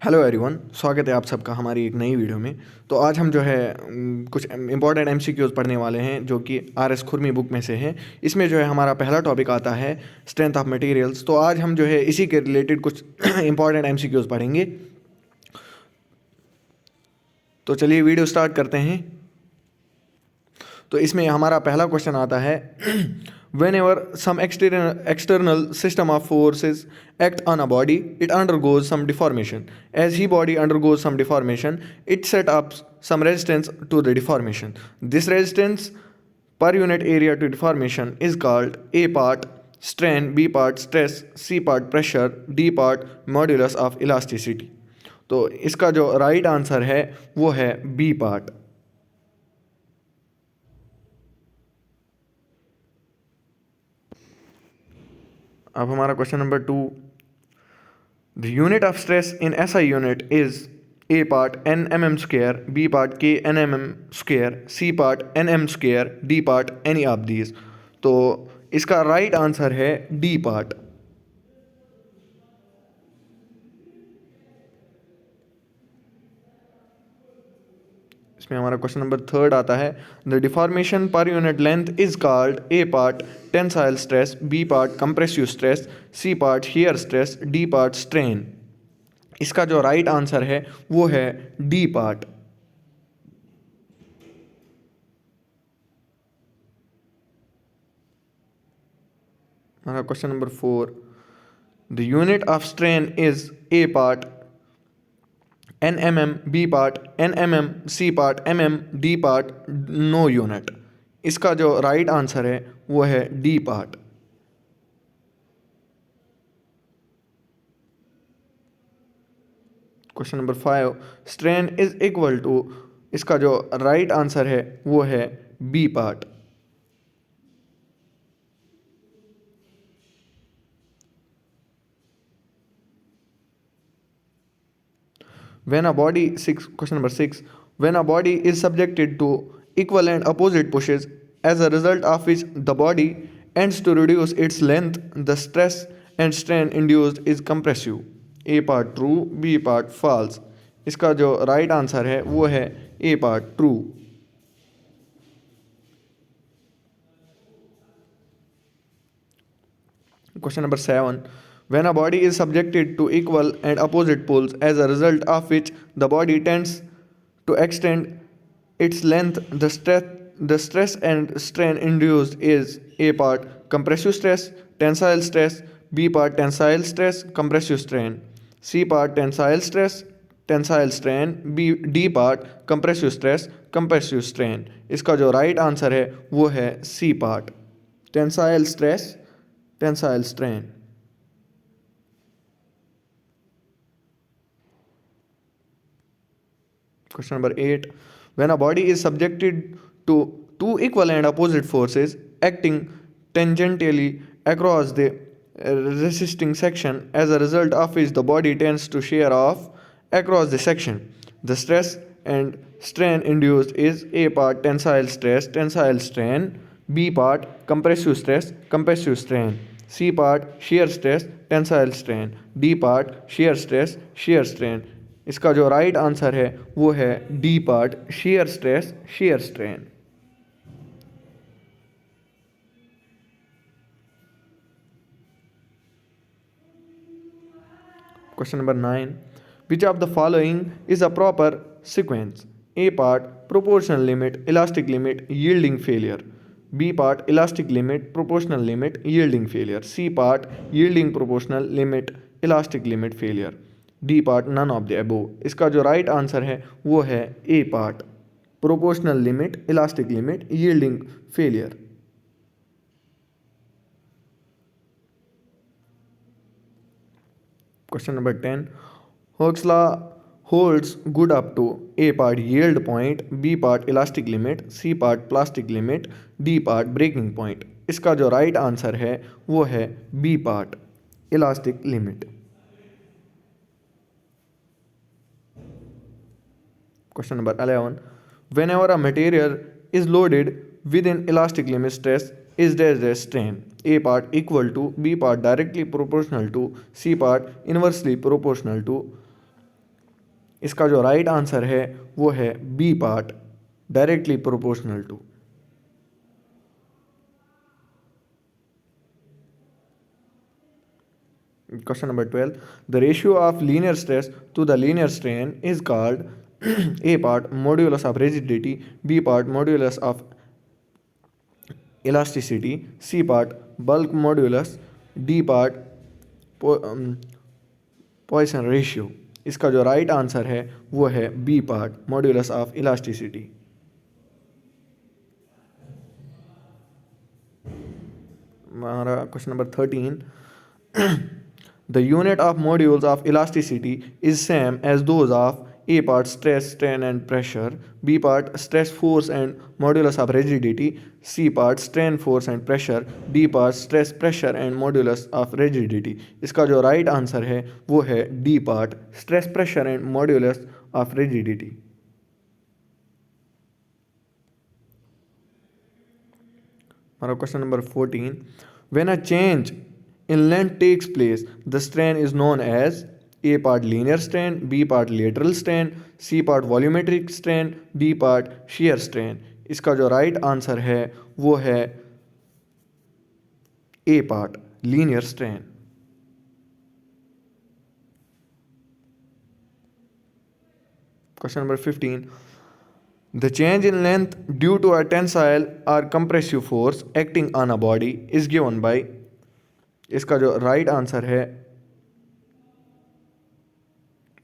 Hello everyone, स्वागत है आप सबका हमारी एक नई वीडियो में। तो आज हम जो है कुछ इंपॉर्टेंट एमसीक्यूज पढ़ने वाले हैं जो कि आर.एस. खुरमी बुक में से हैं। इसमें जो है हमारा पहला टॉपिक आता है स्ट्रेंथ ऑफ मटेरियल्स। तो आज हम जो है इसी के रिलेटेड कुछ इंपॉर्टेंट एमसीक्यूज पढ़ेंगे। तो चलिए वीडियो स्टार्ट करते हैं। तो इसमें हमारा पहला क्वेश्चन आता है whenever some external system of forces act on a body it undergoes some deformation as the body undergoes some deformation it set up some resistance to the deformation this resistance per unit area to deformation is called A part strain, B part stress, C part pressure, D part modulus of elasticity। तो इसका जो right answer है वो है B part. अब हमारा question number 2, the unit of stress in SI unit is A part N M M square, B part K N M M square, C part N M square, D part any of these. तो इसका right answer है D part. इसमें हमारा question number 3 आता है the deformation per unit length is called A part tensile stress, B part compressive stress, C part shear stress, D part strain. इसका जो right answer है वो है डी पार्ट। हमारा question number 4, the unit of strain is A part N M M, B part N M M, C part M M, D part no unit. इसका जो right answer है वो है D part. Question number 5, strain is equal to, इसका जो right answer है वो है B part. When a body, question number 6, when a body is subjected to equal and opposite pushes, as a result of which the body ends to reduce its length, the stress and strain induced is compressive। A part true, B part false। इसका जो right answer है वो है ए part true. Question number 7, when a body is subjected to equal and opposite pulls, as a result of which the body tends to extend its length, the stress and strain induced is A part compressive stress, tensile stress, B part tensile stress, compressive strain, C part tensile stress, tensile strain, D part compressive stress, compressive strain. इसका जो right answer है वो है C part tensile stress, tensile strain. Question number 8, when a body is subjected to two equal and opposite forces acting tangentially across the resisting section, as a result of which the body tends to shear off across the section, the stress and strain induced is A part tensile stress, tensile strain, B part compressive stress, compressive strain, C part shear stress, tensile strain, D part shear stress, shear strain। इसका जो right answer है वो है D part shear stress, shear strain। Question number 9, which of the following is a proper sequence? A part proportional limit, elastic limit, yielding failure, B part elastic limit, proportional limit, yielding failure, C part yielding proportional limit, elastic limit failure, D part none of the above। इसका जो right answer है वो है A part proportional limit, elastic limit, yielding failure। Question number 10, Hooke's law holds good up to A part yield point, B part elastic limit, C part plastic limit, D part breaking point। इसका जो right answer है वो है B part elastic limit। Question number 11, whenever a material is loaded within elastic limit stress is there a strain? A part equal to, B part directly proportional to, C part inversely proportional to, इसका जो right answer है वो है B part, directly proportional to. Question number 12. The ratio of linear stress to the linear strain is called A part modulus of rigidity, B part modulus of elasticity, C part bulk modulus, D part Poisson ratio। इसका जो right answer है वो है B part modulus of elasticity. हमारा question number 13। The unit of modules of elasticity is same as those of A part stress, strain and pressure, B part stress, force and modulus of rigidity, C part strain, force and pressure, D part stress, pressure and modulus of rigidity। इसका जो right answer है वो है D part stress, pressure and modulus of rigidity। हमारा question number 14। When a change in length takes place, the strain is known as A part linear strain, B part lateral strain, C part volumetric strain, D part shear strain। इसका जो right answer है वो है A part linear strain। Question number 15. The change in length due to a tensile or compressive force acting on a body is given by। इसका जो right answer है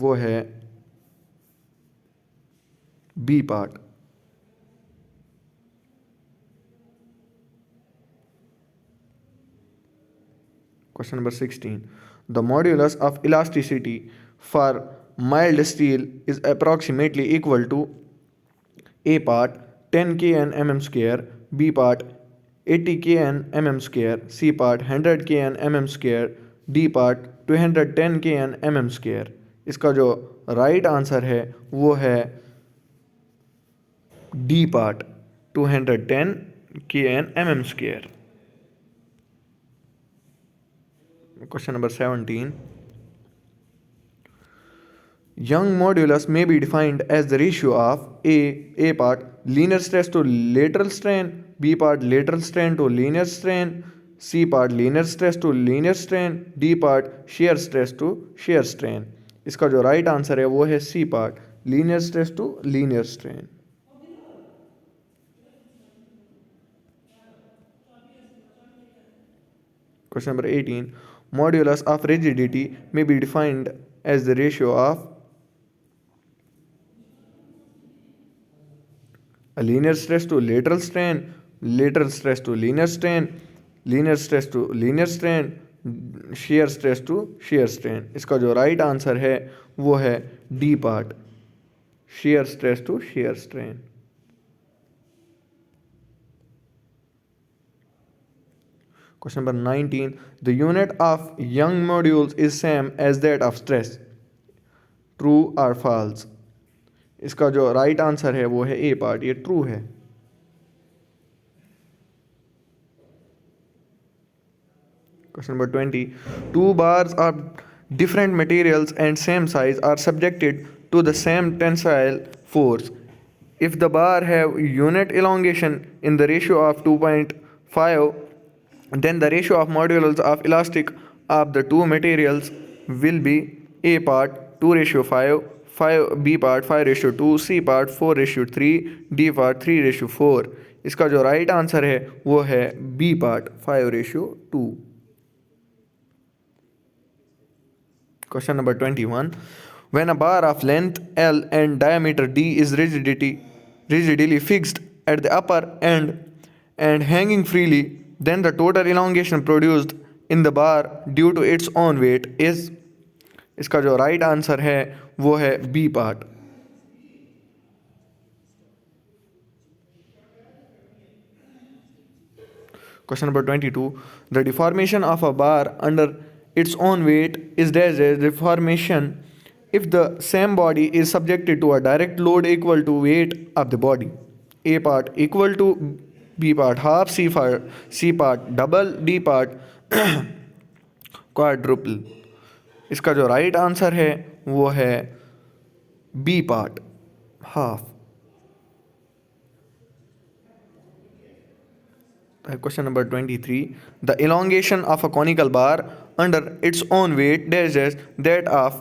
वो है B part. Question number 16। The modulus of elasticity for mild steel is approximately equal to A part 10 kN mm square, B part 80 kN mm square, C part 100 kN mm square, D part 210 kN mm square। इसका जो right answer है वो है D part 210 kN mm square। Question number 17। Young modulus may be defined as the ratio of A part linear stress to lateral strain, B part lateral strain to linear strain, C part linear stress to linear strain, D part shear stress to shear strain। इसका जो right answer है वो है C part linear stress to linear strain। Question number 18. Modulus of rigidity may be defined as the ratio of a linear stress to lateral strain, lateral stress to linear strain, linear stress to linear strain, shear stress to shear strain। इसका जो right answer है वो है D part shear stress to shear strain। Question number 19. The unit of Young modules is same as that of stress, true or false। इसका जो right answer है वो है ए पार्ट, ये ट्रू है। Question number 20. Two bars of different materials and same size are subjected to the same tensile force. If the bar have unit elongation in the ratio of 2.5, then the ratio of modulus of elastic of the two materials will be A part 2:5, 5 B part 5:2, C part 4:3, D part 3:4। इसका जो right answer है वो है B part 5:2। Question number 21. When a bar of length L and diameter D is rigidly fixed at the upper end and hanging freely, then the total elongation produced in the bar due to its own weight is। इसका जो right answer है वो है B part. Question number 22. The deformation of a bar under its own weight is dash as deformation if the same body is subjected to a direct load equal to weight of the body। A part equal to B part half, C part double, D part quadruple। इसका जो right answer है वो है B part half. Question number 23. The elongation of a conical bar under its own weight dash that of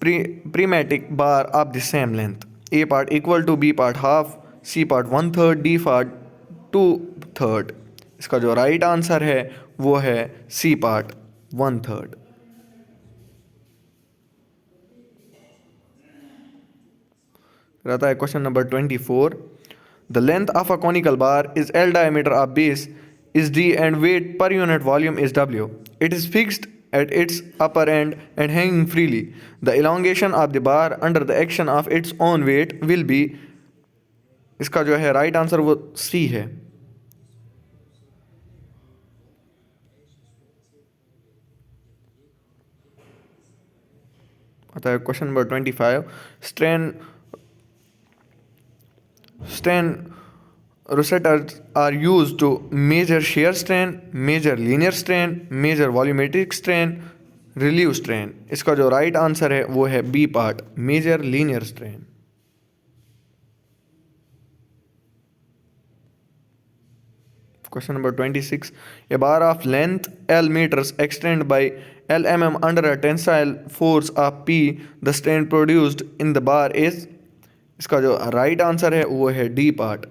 prismatic bar of the same length. A part equal to B part half, C part 1/3, D part 2/3. इसका जो right answer है वो है C part 1/3. रहता है question number 24. The length of a conical bar is L, diameter of base is D, and weight per unit volume is W. It is fixed at its upper end and hanging freely. The elongation of the bar under the action of its own weight will be. इसका जो है right answer वो C है. आता है question number 25. Strain rosetters are used to measure shear strain, measure linear strain, measure volumetric strain, relieve strain. इसका जो right answer है वो है B part, major linear strain. Question number 26. A bar of length L meters extend by L mm under a tensile force of P. The strain produced in the bar is. इसका जो right answer है वो है D part,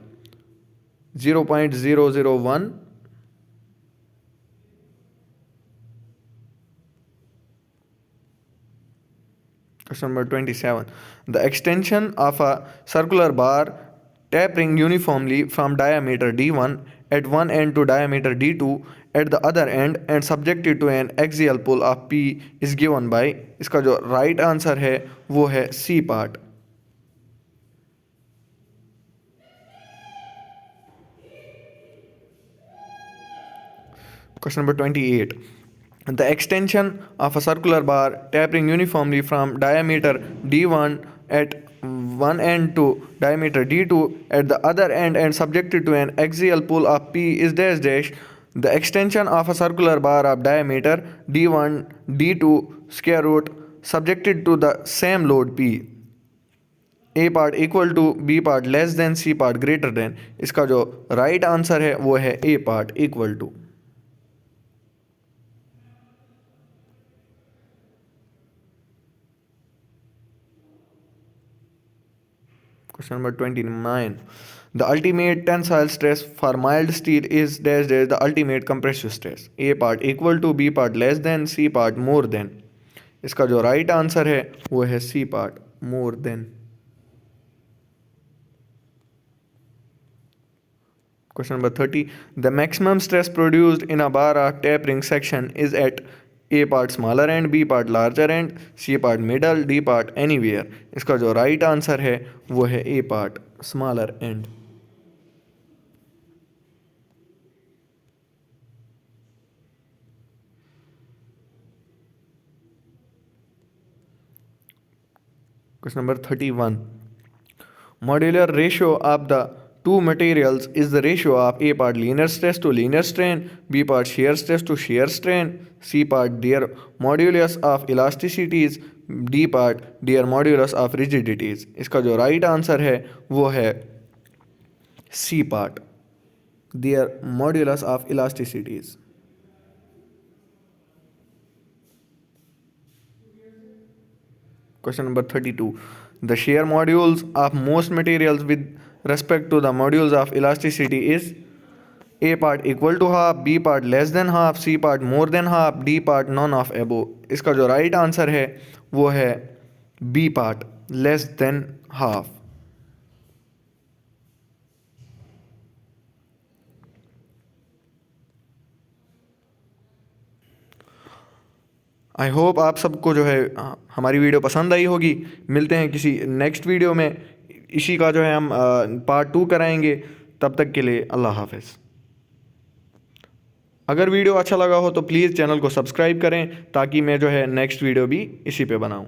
0.001. Question number 27. The extension of a circular bar tapering uniformly from diameter D1 at one end to diameter D2 at the other end and subjected to an axial pull of P is given by. इसका जो right answer है वो है C part. Question number 28. The extension of a circular bar tapering uniformly from diameter D1 at one end to diameter D2 at the other end and subjected to an axial pull of P is dash dash. The extension of a circular bar of diameter D1, D2 square root subjected to the same load P. A part equal to B part less than C part greater than. इसका जो right answer है वो है A part equal to. Question number 29. The ultimate tensile stress for mild steel is dash dash the ultimate compressive stress. A part equal to B part less than C part more than. इसका जो right answer है वो है C part more than. Question number 30. The maximum stress produced in a bar of tapering section is at A part smaller end, B part larger end, C part middle, D part anywhere. इसका जो right answer है वो है A part smaller end. Question number 31. Modular ratio of the two materials is the ratio of A part linear stress to linear strain, B part shear stress to shear strain, C part their modulus of elasticities, D part their modulus of rigidities. इसका जो right answer है वो है C part their modulus of elasticities. Question number 32. The shear modules of most materials with respect to the modules of elasticity is A part equal to half, B part less than half, C part more than half, D part none of above. इसका जो right answer है वो है B part less than half. I hope आप सबको जो है हमारी वीडियो पसंद आई होगी. मिलते हैं किसी नेक्स्ट वीडियो में. इसी का जो है हम पार्ट 2 कराएंगे. तब तक के लिए अल्लाह हाफ़िज़. अगर वीडियो अच्छा लगा हो तो प्लीज़ चैनल को सब्सक्राइब करें ताकि मैं जो है नेक्स्ट वीडियो भी इसी पे बनाऊं.